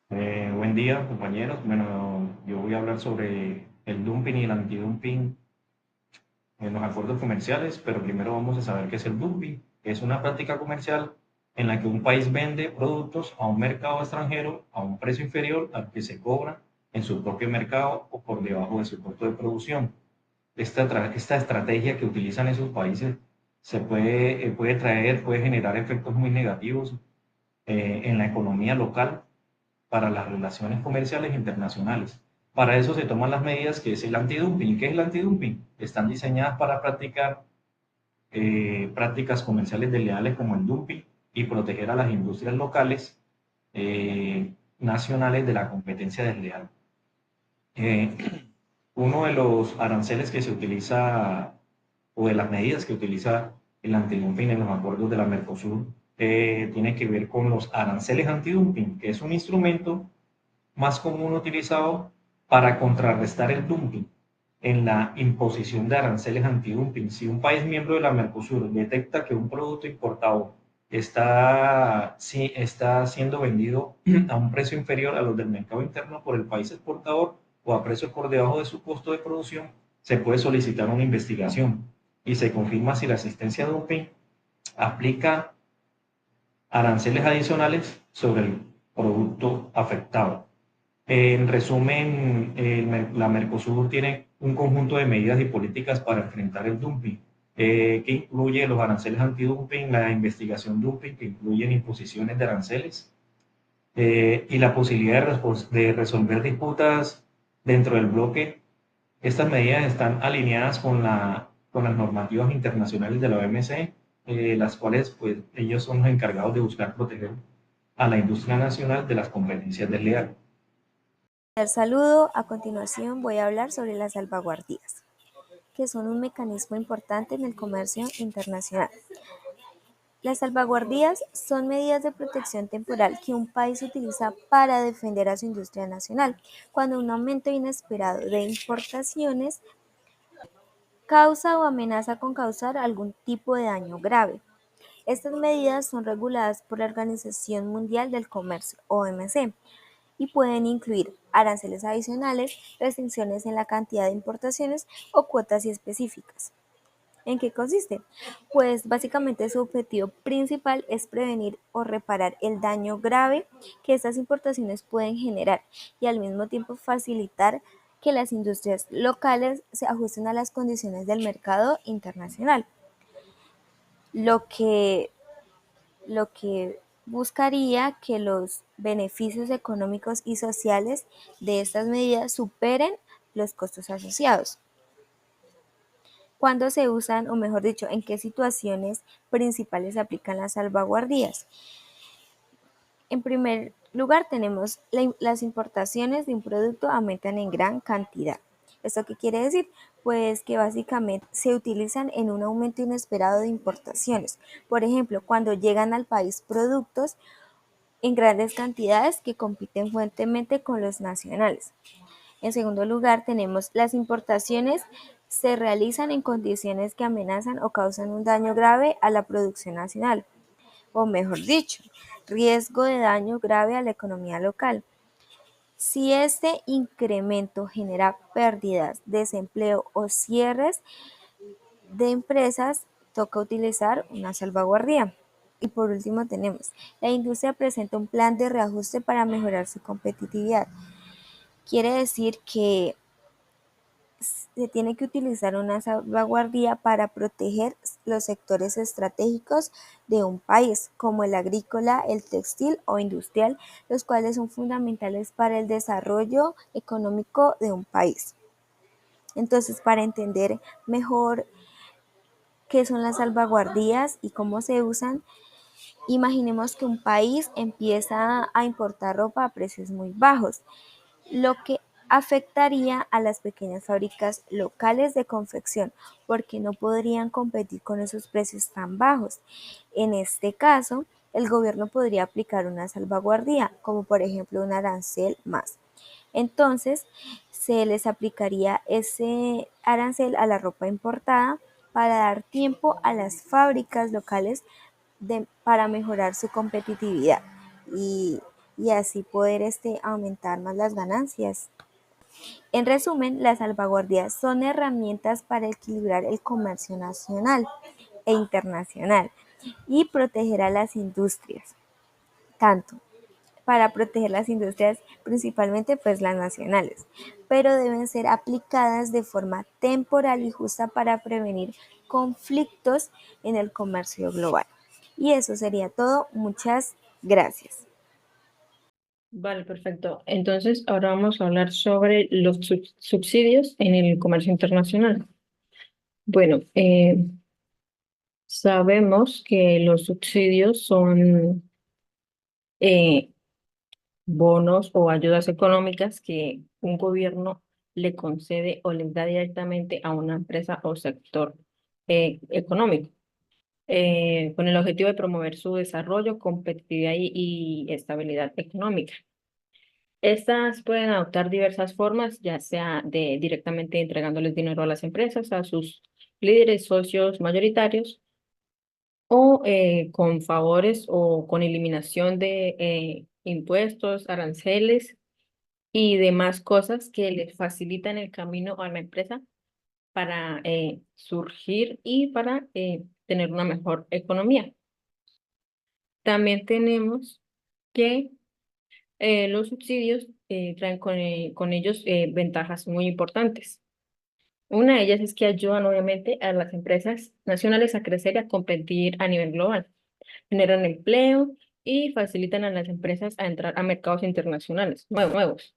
Buen día, compañeros. Bueno, yo voy a hablar sobre el dumping y el antidumping en los acuerdos comerciales, pero primero vamos a saber qué es el dumping. Es una práctica comercial en la que un país vende productos a un mercado extranjero a un precio inferior al que se cobra en su propio mercado o por debajo de su costo de producción. Esta estrategia que utilizan esos países puede generar efectos muy negativos en la economía local para las relaciones comerciales internacionales. Para eso se toman las medidas que es el antidumping. ¿Qué es el antidumping? Están diseñadas para practicar prácticas comerciales desleales como el dumping y proteger a las industrias locales nacionales de la competencia desleal. Eh, Uno de los aranceles que se utiliza o de las medidas que utiliza el antidumping en los acuerdos de la Mercosur tiene que ver con los aranceles antidumping, que es un instrumento más común utilizado para contrarrestar el dumping en la imposición de aranceles antidumping. Si un país miembro de la Mercosur detecta que un producto importado está siendo vendido a un precio inferior a los del mercado interno por el país exportador o a precios por debajo de su costo de producción, se puede solicitar una investigación y se confirma si la asistencia a dumping aplica aranceles adicionales sobre el producto afectado. En resumen, la Mercosur tiene un conjunto de medidas y políticas para enfrentar el dumping, que incluye los aranceles antidumping, la investigación dumping, que incluyen imposiciones de aranceles, y la posibilidad de resolver disputas dentro del bloque. Estas medidas están alineadas con las normativas internacionales de la OMC, las cuales pues, ellos son los encargados de buscar proteger a la industria nacional de las competencias desleales. Saludo, a continuación voy a hablar sobre las salvaguardias, que son un mecanismo importante en el comercio internacional. Las salvaguardias son medidas de protección temporal que un país utiliza para defender a su industria nacional cuando un aumento inesperado de importaciones causa o amenaza con causar algún tipo de daño grave. Estas medidas son reguladas por la Organización Mundial del Comercio, OMC, y pueden incluir aranceles adicionales, restricciones en la cantidad de importaciones o cuotas específicas. ¿En qué consiste? Pues básicamente su objetivo principal es prevenir o reparar el daño grave que estas importaciones pueden generar y al mismo tiempo facilitar que las industrias locales se ajusten a las condiciones del mercado internacional, lo que lo que buscaría que los beneficios económicos y sociales de estas medidas superen los costos asociados. ¿Cuándo se usan, o mejor dicho, en qué situaciones principales se aplican las salvaguardias? En primer lugar, tenemos las importaciones de un producto aumentan en gran cantidad. ¿Esto qué quiere decir? Pues que básicamente se utilizan en un aumento inesperado de importaciones. Por ejemplo, cuando llegan al país productos en grandes cantidades que compiten fuertemente con los nacionales. En segundo lugar, tenemos las importaciones se realizan en condiciones que amenazan o causan un daño grave a la producción nacional, o mejor dicho, riesgo de daño grave a la economía local. Si este incremento genera pérdidas, desempleo o cierres de empresas, toca utilizar una salvaguardia. Y por último tenemos, la industria presenta un plan de reajuste para mejorar su competitividad. Quiere decir que se tiene que utilizar una salvaguardia para proteger los sectores estratégicos de un país, como el agrícola, el textil o industrial, los cuales son fundamentales para el desarrollo económico de un país. Entonces, para entender mejor qué son las salvaguardias y cómo se usan, imaginemos que un país empieza a importar ropa a precios muy bajos, lo que afectaría a las pequeñas fábricas locales de confección porque no podrían competir con esos precios tan bajos. En este caso, el gobierno podría aplicar una salvaguardia, como por ejemplo un arancel más. Entonces, se les aplicaría ese arancel a la ropa importada para dar tiempo a las fábricas locales para mejorar su competitividad. Y y así poder aumentar más las ganancias. En resumen, las salvaguardias son herramientas para equilibrar el comercio nacional e internacional y proteger a las industrias, tanto para proteger las industrias, principalmente pues las nacionales, pero deben ser aplicadas de forma temporal y justa para prevenir conflictos en el comercio global. Y eso sería todo. Muchas gracias. Vale, perfecto. Entonces, ahora vamos a hablar sobre los subsidios en el comercio internacional. Bueno, sabemos que los subsidios son eh, bonos o ayudas económicas que un gobierno le concede o le da directamente a una empresa o sector económico, con el objetivo de promover su desarrollo, competitividad y estabilidad económica. Estas pueden adoptar diversas formas, ya sea de directamente entregándoles dinero a las empresas, a sus líderes, socios mayoritarios, o con favores o con eliminación de impuestos, aranceles y demás cosas que les facilitan el camino a la empresa para surgir y para tener una mejor economía. También tenemos que los subsidios traen con ellos ventajas muy importantes. Una de ellas es que ayudan obviamente a las empresas nacionales a crecer y a competir a nivel global. Generan empleo y facilitan a las empresas a entrar a mercados internacionales nuevos.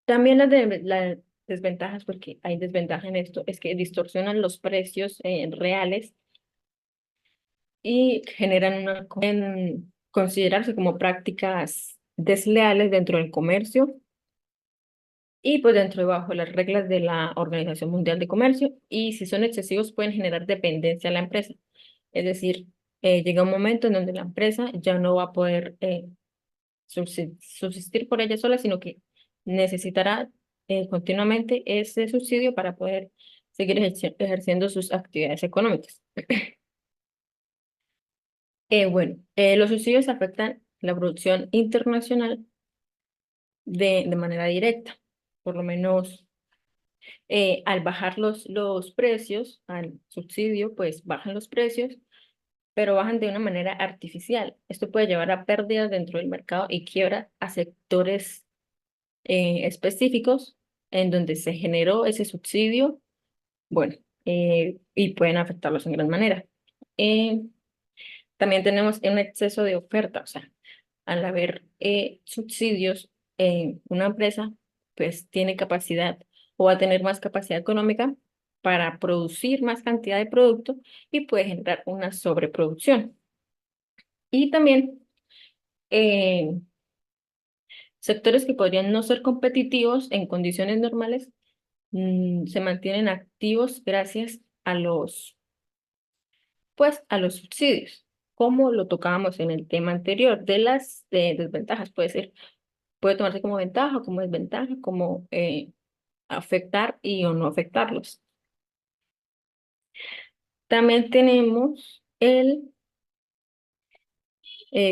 También las desventajas, porque hay desventaja en esto, es que distorsionan los precios reales y generan pueden considerarse como prácticas desleales dentro del comercio y pues dentro de bajo las reglas de la Organización Mundial de Comercio, y si son excesivos pueden generar dependencia a la empresa. Es decir, llega un momento en donde la empresa ya no va a poder subsistir por ella sola, sino que necesitará continuamente ese subsidio para poder seguir ejerciendo sus actividades económicas. Los subsidios afectan la producción internacional de manera directa, por lo menos al bajar los precios, al subsidio, pues bajan los precios, pero bajan de una manera artificial. Esto puede llevar a pérdidas dentro del mercado y quiebra a sectores específicos en donde se generó ese subsidio, bueno, y pueden afectarlos en gran manera. Eh, También tenemos un exceso de oferta, o sea, al haber subsidios, una empresa pues tiene capacidad o va a tener más capacidad económica para producir más cantidad de producto y puede generar una sobreproducción. Y también eh, sectores que podrían no ser competitivos en condiciones normales se mantienen activos gracias a a los subsidios, como lo tocábamos en el tema anterior de las desventajas. Puede tomarse como ventaja, como desventaja, como afectar y o no afectarlos. También tenemos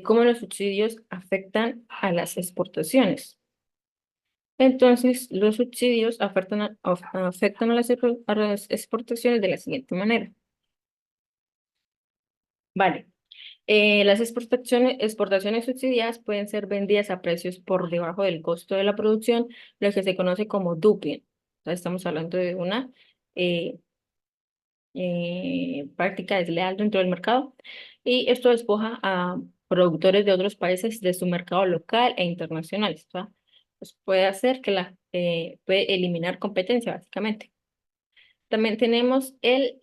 cómo los subsidios afectan a las exportaciones. Entonces, los subsidios afectan a a las exportaciones de la siguiente manera. Vale. Las exportaciones subsidiadas pueden ser vendidas a precios por debajo del costo de la producción, lo que se conoce como dumping. O sea, estamos hablando de una eh, práctica desleal dentro del mercado, y esto despoja a productores de otros países de su mercado local e internacional. O sea, pues puede hacer que puede eliminar competencia, básicamente. También tenemos el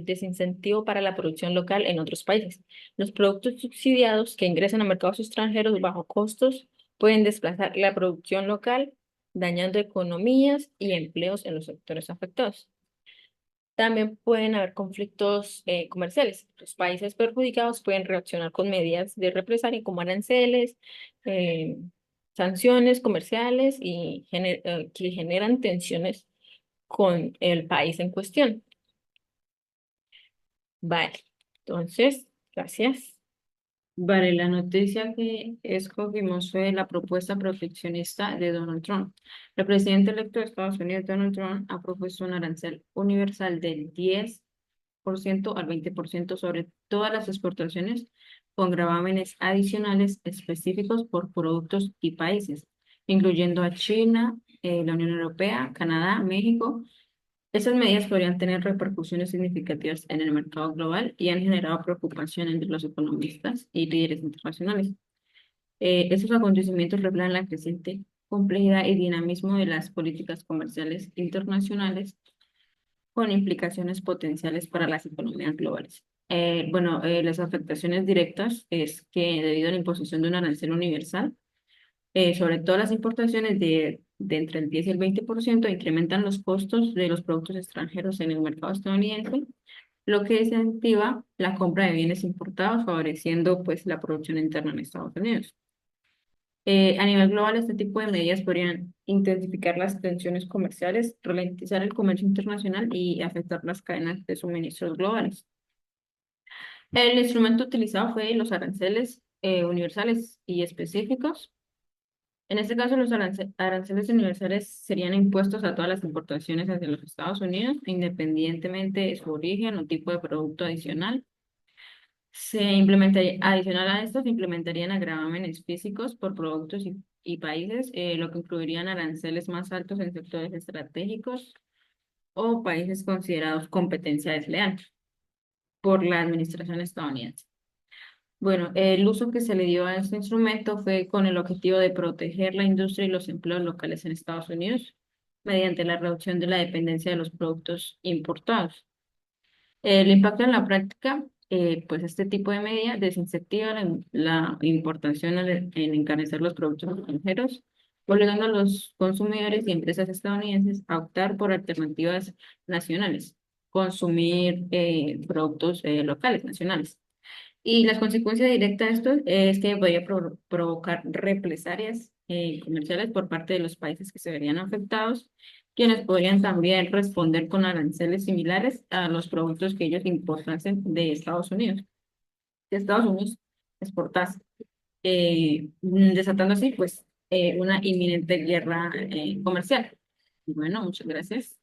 desincentivo para la producción local en otros países. Los productos subsidiados que ingresan a mercados extranjeros bajo costos pueden desplazar la producción local, dañando economías y empleos en los sectores afectados. También pueden haber conflictos comerciales. Los países perjudicados pueden reaccionar con medidas de represalia como aranceles, eh, sanciones comerciales y que generan tensiones con el país en cuestión. Vale, entonces, gracias. Vale, la noticia que escogimos fue la propuesta proteccionista de Donald Trump. El presidente electo de Estados Unidos, Donald Trump, ha propuesto un arancel universal del 10% al 20% sobre todas las exportaciones con gravámenes adicionales específicos por productos y países, incluyendo a China, la Unión Europea, Canadá, México. Estas medidas podrían tener repercusiones significativas en el mercado global y han generado preocupación entre los economistas y líderes internacionales. Estos acontecimientos reflejan la creciente complejidad y dinamismo de las políticas comerciales internacionales con implicaciones potenciales para las economías globales. Las afectaciones directas es que debido a la imposición de un arancel universal, sobre todas las importaciones de entre el 10 y el 20%, incrementan los costos de los productos extranjeros en el mercado estadounidense, lo que incentiva la compra de bienes importados, favoreciendo pues la producción interna en Estados Unidos. A nivel global, este tipo de medidas podrían intensificar las tensiones comerciales, ralentizar el comercio internacional y afectar las cadenas de suministros globales. El instrumento utilizado fue los aranceles universales y específicos. En este caso, los aranceles universales serían impuestos a todas las importaciones hacia los Estados Unidos, independientemente de su origen o tipo de producto adicional. Adicional a esto, se implementarían gravámenes físicos por productos y países, lo que incluirían aranceles más altos en sectores estratégicos o países considerados competencia desleal por la administración estadounidense. Bueno, el uso que se le dio a este instrumento fue con el objetivo de proteger la industria y los empleos locales en Estados Unidos mediante la reducción de la dependencia de los productos importados. El impacto en la práctica, pues este tipo de medida desincentiva la importación en encarecer los productos extranjeros, obligando a los consumidores y empresas estadounidenses a optar por alternativas nacionales, consumir productos locales, nacionales. Y las consecuencias directas de esto es que podría provocar represalias comerciales por parte de los países que se verían afectados, quienes podrían también responder con aranceles similares a los productos que ellos importasen de Estados Unidos. De Estados Unidos exportase, desatando así pues una inminente guerra comercial. Bueno, muchas gracias.